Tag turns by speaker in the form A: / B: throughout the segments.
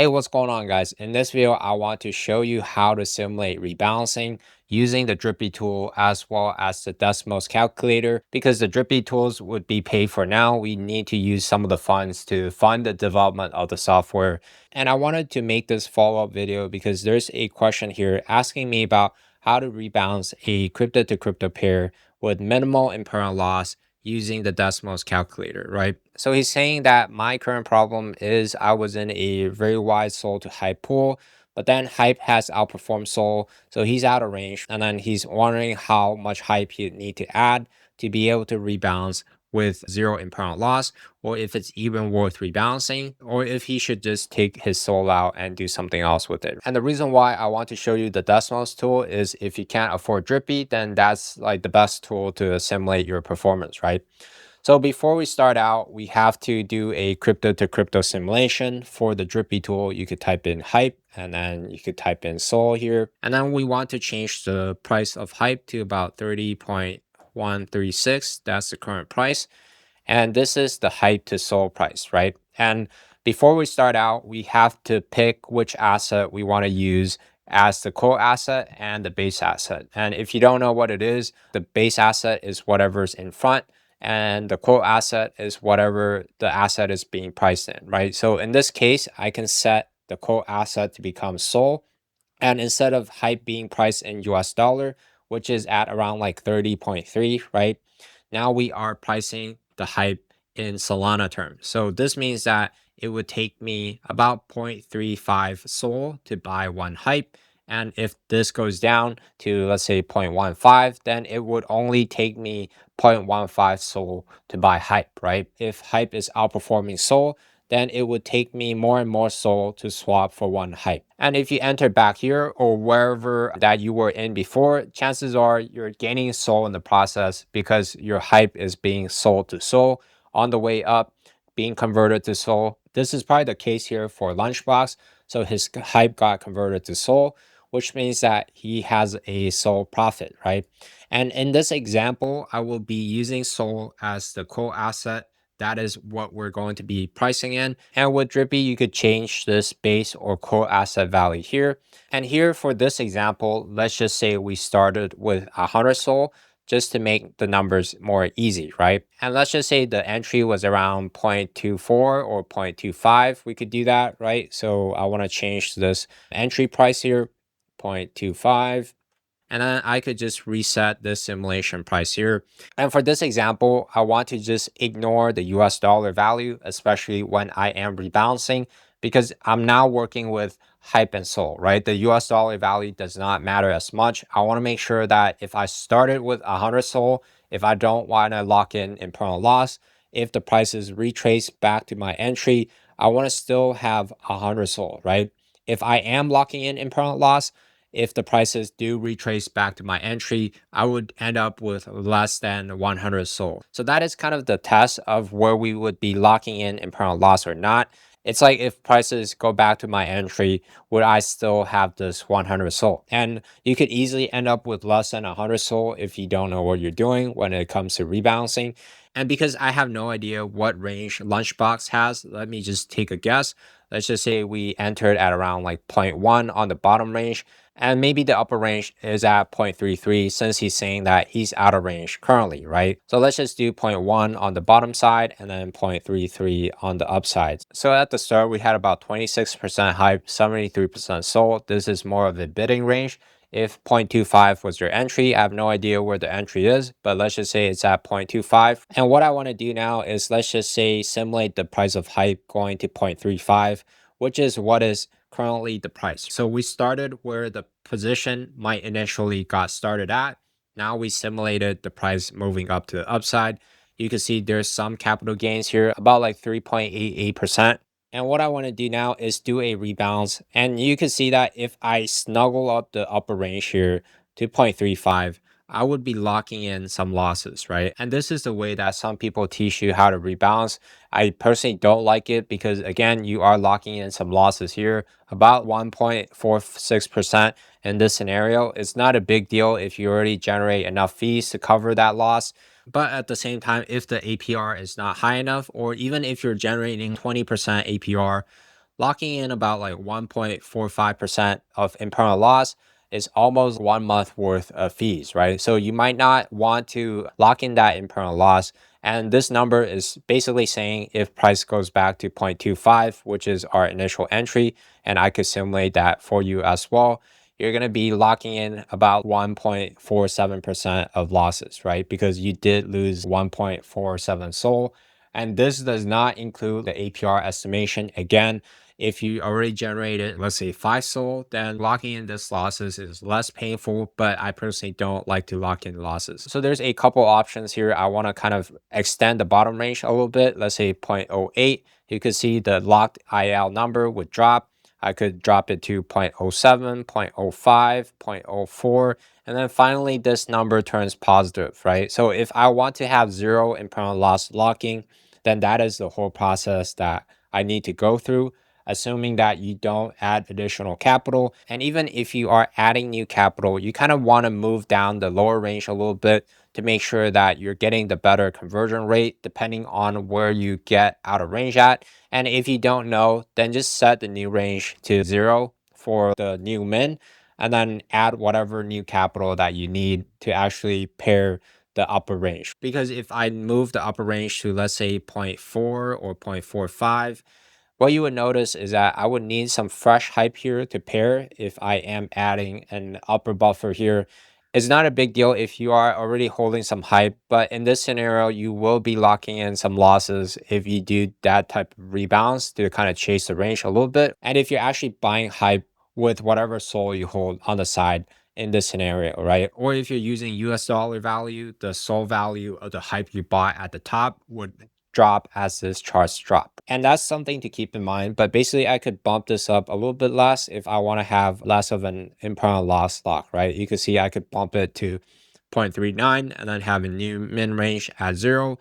A: Hey, what's going on, guys? In this video, I want to show you how to simulate rebalancing using the Drippy tool as well as the Desmos calculator. Because the Drippy tools would be paid for now, we need to use some of the funds to fund the development of the software. And I wanted to make this follow-up video because there's a question here asking me about how to rebalance a crypto to crypto pair with minimal impermanent loss using the Desmos calculator, right? So he's saying that my current problem is I was in a very wide Sol to Hype pool, but then Hype has outperformed Sol, so he's out of range. And then he's wondering how much Hype he'd need to add to be able to rebalance with zero impermanent loss, or if it's even worth rebalancing, or if he should just take his Sol out and do something else with it. And the reason why I want to show you the Desmos tool is if you can't afford Drippy, then that's like the best tool to simulate your performance, right? So before we start out, we have to do a crypto to crypto simulation. For the Drippy tool, you could type in Hype and then you could type in Sol here. And then we want to change the price of Hype to about 30.136. That's the current price. And this is the Hype to Sol price, right? And before we start out, we have to pick which asset we want to use as the core asset and the base asset. And if you don't know what it is, the base asset is whatever's in front and the quote asset is whatever the asset is being priced in, right? So in this case, I can set the quote asset to become Sol. And instead of Hype being priced in US dollar, which is at around like 30.3, right? Now we are pricing the Hype in Solana terms. So this means that it would take me about 0.35 Sol to buy one Hype. And if this goes down to, let's say, 0.15, then it would only take me 0.15 Sol to buy Hype, right? If Hype is outperforming Sol, then it would take me more and more Sol to swap for one Hype. And if you enter back here or wherever that you were in before, chances are you're gaining Sol in the process because your Hype is being sold to Sol on the way up, being converted to Sol. This is probably the case here for Lunchbox. So his Hype got converted to Sol, which means that he has a Sol profit, right? And in this example, I will be using Sol as the core asset. That is what we're going to be pricing in. And with Drippy, you could change this base or core asset value here. And here for this example, let's just say we started with 100 Sol just to make the numbers more easy, right? And let's just say the entry was around 0.24 or 0.25. We could do that, right? So I want to change this entry price here, 0.25. And then I could just reset this simulation price here. And for this example, I want to just ignore the US dollar value, especially when I am rebalancing, because I'm now working with Hype and Sol, right? The US dollar value does not matter as much. I want to make sure that if I started with 100 Sol, if I don't want to lock in impermanent loss, if the prices retrace back to my entry, I want to still have 100 Sol, right? If I am locking in impermanent loss, if the prices do retrace back to my entry, I would end up with less than 100 Sol. So that is kind of the test of where we would be locking in impermanent loss or not. It's like if prices go back to my entry, would I still have this 100 Sol? And you could easily end up with less than 100 Sol if you don't know what you're doing when it comes to rebalancing. And because I have no idea what range Lunchbox has, let me just take a guess. Let's just say we entered at around like 0.1 on the bottom range. And maybe the upper range is at 0.33 since he's saying that he's out of range currently, right? So let's just do 0.1 on the bottom side and then 0.33 on the upside. So at the start, we had about 26% Hype, 73% Sol. This is more of the bidding range. If 0.25 was your entry, I have no idea where the entry is, but let's just say it's at 0.25. And what I want to do now is let's just say simulate the price of Hype going to 0.35, which is what is currently the price. So we started where the position might initially got started at. Now we simulated the price moving up to the upside. You can see there's some capital gains here, about like 3.88%. And what I want to do now is do a rebalance. And you can see that if I snuggle up the upper range here to 0.35, I would be locking in some losses, right? And this is the way that some people teach you how to rebalance. I personally don't like it because, again, you are locking in some losses here, about 1.46% in this scenario. It's not a big deal if you already generate enough fees to cover that loss. But at the same time, if the APR is not high enough, or even if you're generating 20% APR, locking in about like 1.45% of internal loss is almost 1 month worth of fees, right? So you might not want to lock in that internal loss. And this number is basically saying if price goes back to 0.25, which is our initial entry, and I could simulate that for you as well, you're going to be locking in about 1.47% of losses, right? Because you did lose 1.47 SOL. And this does not include the APR estimation. Again, if you already generated, let's say 5 SOL, then locking in this losses is less painful, but I personally don't like to lock in losses. So there's a couple options here. I want to kind of extend the bottom range a little bit, let's say 0.08. You could see the locked IL number would drop. I could drop it to 0.07, 0.05, 0.04, and then finally this number turns positive, right? So if I want to have zero internal loss locking, then that is the whole process that I need to go through, assuming that you don't add additional capital. And even if you are adding new capital, you kind of want to move down the lower range a little bit to make sure that you're getting the better conversion rate depending on where you get out of range at. And if you don't know, then just set the new range to 0 for the new min, and then add whatever new capital that you need to actually pair the upper range. Because if I move the upper range to, let's say, zero point 0.4 or 0.45, what you would notice is that I would need some fresh hype here to pair if I am adding an upper buffer here. It's not a big deal if you are already holding some hype, but in this scenario, you will be locking in some losses if you do that type of rebalance to kind of chase the range a little bit. And if you're actually buying hype with whatever SOL you hold on the side in this scenario, right? Or if you're using US dollar value, the SOL value of the hype you bought at the top would drop as this charts drop. And that's something to keep in mind. But basically, I could bump this up a little bit less if I want to have less of an impermanent loss lock, right? You can see I could bump it to 0.39 and then have a new min range at 0.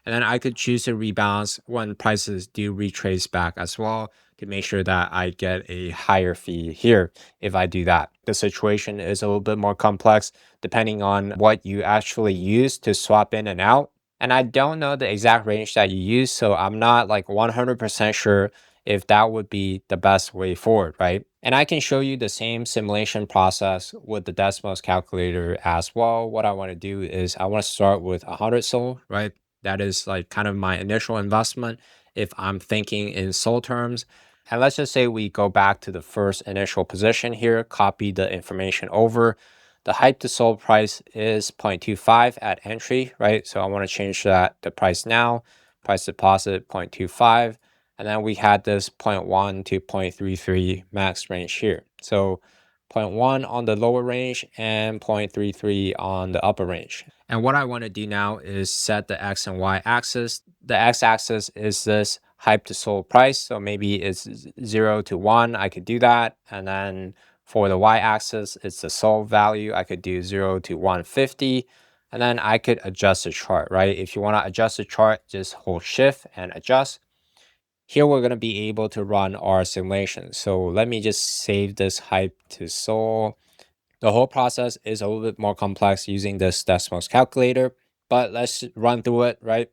A: And then I could choose to rebalance when prices do retrace back as well to make sure that I get a higher fee here if I do that. The situation is a little bit more complex depending on what you actually use to swap in and out. And I don't know the exact range that you use, so I'm not like 100% sure if that would be the best way forward, right? And I can show you the same simulation process with the Desmos calculator as well. What I want to do is I want to start with 100 SOL, right? That is like kind of my initial investment if I'm thinking in SOL terms. And let's just say we go back to the first initial position here, copy the information over. The hype to sold price is 0.25 at entry, right? So I want to change that to price now, price deposit 0.25. And then we had this zero point 0.1 to 0.33 max range here. So zero point 0.1 on the lower range and 0.33 on the upper range. And what I want to do now is set the X and Y axis. The X axis is this hype to sold price. So maybe it's 0 to 1. I could do that. And then for the y-axis, it's the SOL value. I could do 0 to 150, and then I could adjust the chart, right? If you want to adjust the chart, just hold shift and adjust. Here we're going to be able to run our simulation. So let me just save this hype to SOL. The whole process is a little bit more complex using this Desmos calculator, but let's run through it, right?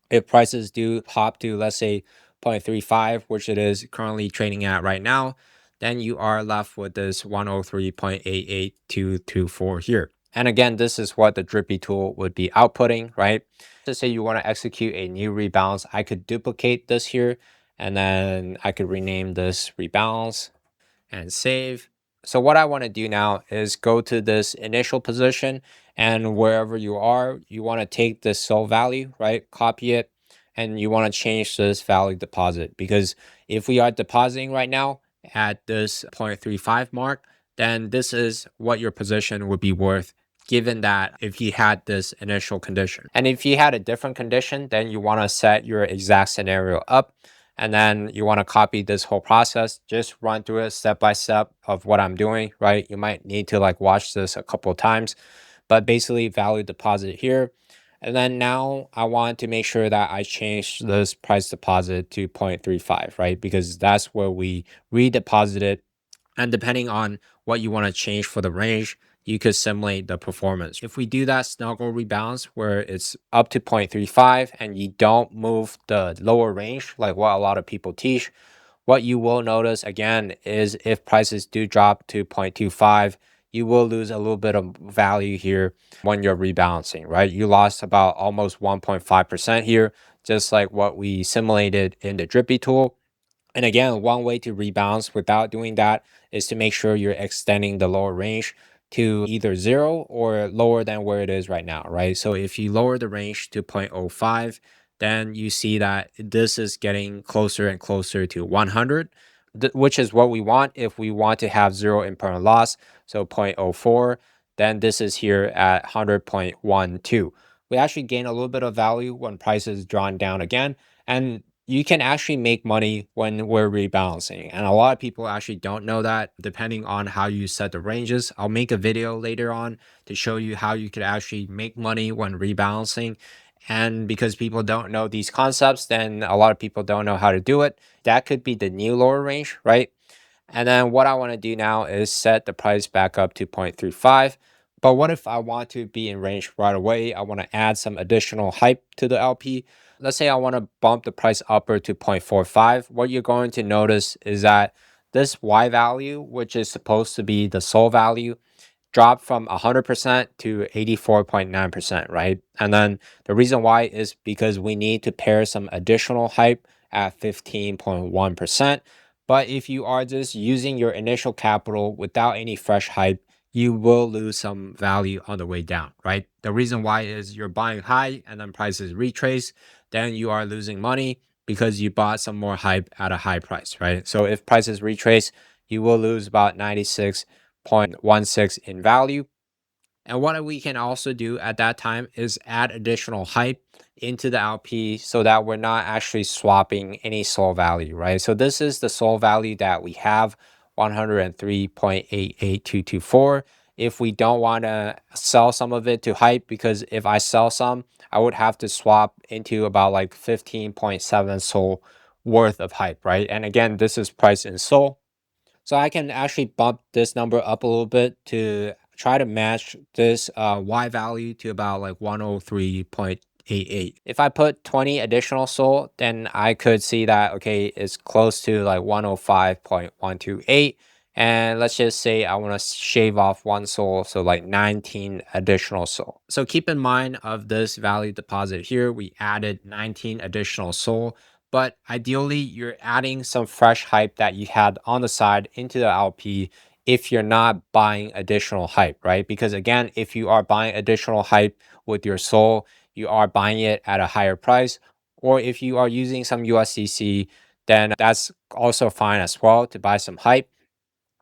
A: If prices do pop to, let's say, 0.35, which it is currently trading at right now, then you are left with this 103.88224 here. And again, this is what the drippy tool would be outputting, right? To say you want to execute a new rebalance, I could duplicate this here, and then I could rename this rebalance and save. So what I want to do now is go to this initial position, and wherever you are, you want to take this SOL value, right? Copy it, and you want to change this value deposit, because if we are depositing right now at this 0.35 mark, then this is what your position would be worth given that if you had this initial condition. And if you had a different condition, then you want to set your exact scenario up, and then you want to copy this whole process. Just run through it step by step of what I'm doing, right? You might need to like watch this a couple of times, but basically value deposit here. And then now I want to make sure that I change this price deposit to 0.35, right? Because that's where we redeposited. And depending on what you want to change for the range, you could simulate the performance. If we do that snuggle rebalance where it's up to 0.35 and you don't move the lower range, like what a lot of people teach, What you will notice again is if prices do drop to 0.25, you will lose a little bit of value here when you're rebalancing, right? You lost about almost 1.5% here, just like what we simulated in the Drippy tool. And again, one way to rebalance without doing that is to make sure you're extending the lower range to either zero or lower than where it is right now, right? So if you lower the range to 0.05, then you see that this is getting closer and closer to 100, which is what we want if we want to have zero impermanent loss. So 0.04, then this is here at 100.12. We actually gain a little bit of value when price is drawn down again. And you can actually make money when we're rebalancing. And a lot of people actually don't know that depending on how you set the ranges. I'll make a video later on to show you how you could actually make money when rebalancing. And because people don't know these concepts, then a lot of people don't know how to do it. That could be the new lower range, right? And then what I want to do now is set the price back up to 0.35. But what if I want to be in range right away? I want to add some additional hype to the LP. Let's say I want to bump the price upward to 0.45. What you're going to notice is that this Y value, which is supposed to be the SOL value, dropped from 100% to 84.9%, right? And then the reason why is because we need to pair some additional hype at 15.1%. But if you are just using your initial capital without any fresh hype, you will lose some value on the way down, right? The reason why is you're buying high and then prices retrace, then you are losing money because you bought some more hype at a high price, right? So if prices retrace, you will lose about 96.16 in value. And what we can also do at that time is add additional hype into the LP so that we're not actually swapping any SOL value, right? So this is the SOL value that we have, 103.88224. If we don't want to sell some of it to hype, because if I sell some, I would have to swap into about like 15.7 SOL worth of hype, right? And again, this is priced in SOL. So I can actually bump this number up a little bit to try to match this Y value to about like 103.88. If I put 20 additional SOL, then I could see that, okay, it's close to like 105.128. And let's just say I want to shave off one SOL, so like 19 additional SOL. So keep in mind of this value deposit here, we added 19 additional SOL. But ideally, you're adding some fresh hype that you had on the side into the LP if you're not buying additional hype, right? Because again, if you are buying additional hype with your SOL, you are buying it at a higher price. Or if you are using some USDC, then that's also fine as well to buy some hype.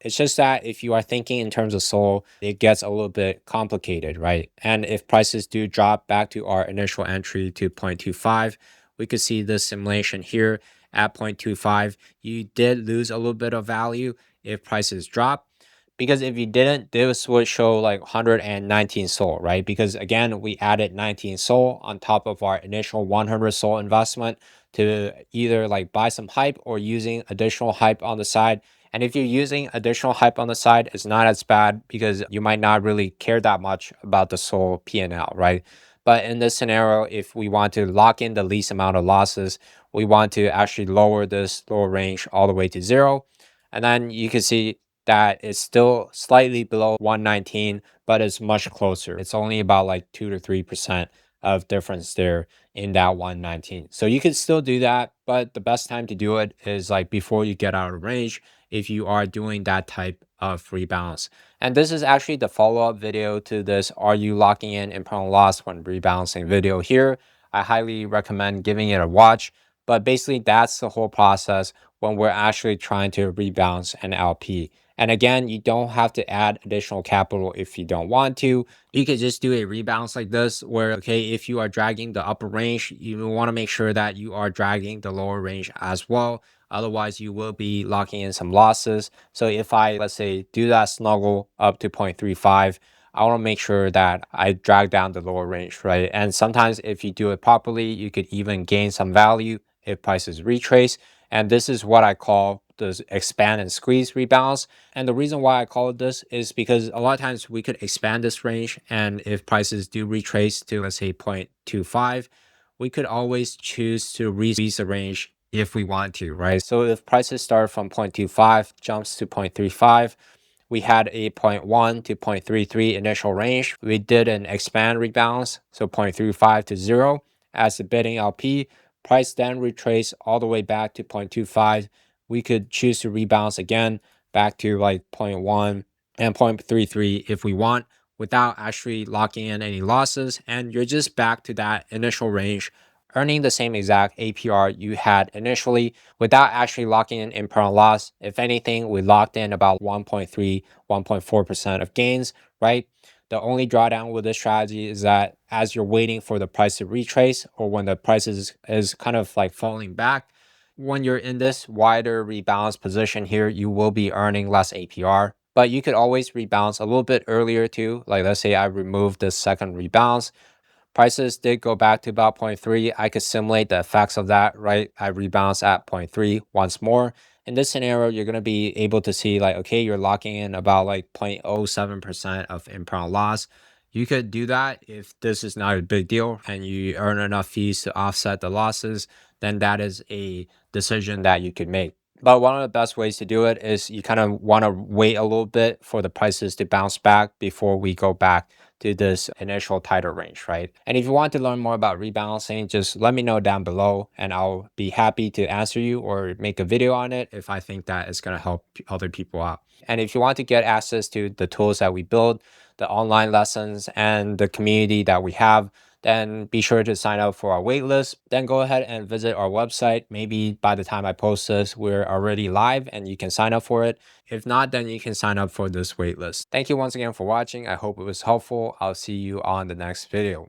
A: It's just that if you are thinking in terms of SOL, it gets a little bit complicated, right? And if prices do drop back to our initial entry to 0.25, we could see this simulation here at 0.25. You did lose a little bit of value if prices drop. Because if you didn't, this would show like 119 SOL, right? Because again, we added 19 SOL on top of our initial 100 SOL investment to either like buy some hype or using additional hype on the side. And if you're using additional hype on the side, it's not as bad because you might not really care that much about the SOL P&L, right? But in this scenario, if we want to lock in the least amount of losses, we want to actually lower this lower range all the way to zero. And then you can see that it's still slightly below 119, but it's much closer. It's only about like 2 to 3% of difference there in that 119. So you can still do that, but the best time to do it is like before you get out of range if you are doing that type of rebalance. And this is actually the follow-up video to this Are You Locking in Impermanent Loss When Rebalancing video here. I highly recommend giving it a watch. But basically, that's the whole process when we're actually trying to rebalance an LP. And again, you don't have to add additional capital if you don't want to. You could just do a rebalance like this where, okay, if you are dragging the upper range, you want to make sure that you are dragging the lower range as well. Otherwise, you will be locking in some losses. So if I, let's say, do that snuggle up to 0.35, I want to make sure that I drag down the lower range, right? And sometimes if you do it properly, you could even gain some value if prices retrace. And this is what I call the expand and squeeze rebalance. And the reason why I call it this is because a lot of times we could expand this range. And if prices do retrace to, let's say, 0.25, we could always choose to squeeze the range if we want to, right? So if prices start from 0.25, jumps to 0.35, we had a zero point 0.1 to 0.33 initial range. We did an expand rebalance, so 0.35 to 0 as the bidding LP. Price then retraced all the way back to 0.25. We could choose to rebalance again back to like zero point 0.1 and 0.33 if we want, without actually locking in any losses. And you're just back to that initial range, earning the same exact APR you had initially without actually locking in impermanent loss. If anything, we locked in about 1.3, 1.4% of gains, right? The only drawdown with this strategy is that as you're waiting for the price to retrace, or when the price is kind of like falling back, when you're in this wider rebalance position here, you will be earning less APR. But you could always rebalance a little bit earlier too. Like let's say I removed the second rebalance, prices did go back to about zero point 0.3. I could simulate the effects of that, right? I rebalance at zero point 0.3 once more. In this scenario, you're going to be able to see like, okay, you're locking in about like 0.07% of impermanent loss. You could do that if this is not a big deal and you earn enough fees to offset the losses, then that is a decision that you could make. But one of the best ways to do it is you kind of want to wait a little bit for the prices to bounce back before we go back to this initial tighter range, right? And if you want to learn more about rebalancing, just let me know down below and I'll be happy to answer you or make a video on it if I think that it's going to help other people out. And if you want to get access to the tools that we build, the online lessons, and the community that we have, then be sure to sign up for our waitlist. Then go ahead and visit our website. Maybe by the time I post this, we're already live and you can sign up for it. If not, then you can sign up for this waitlist. Thank you once again for watching. I hope it was helpful. I'll see you on the next video.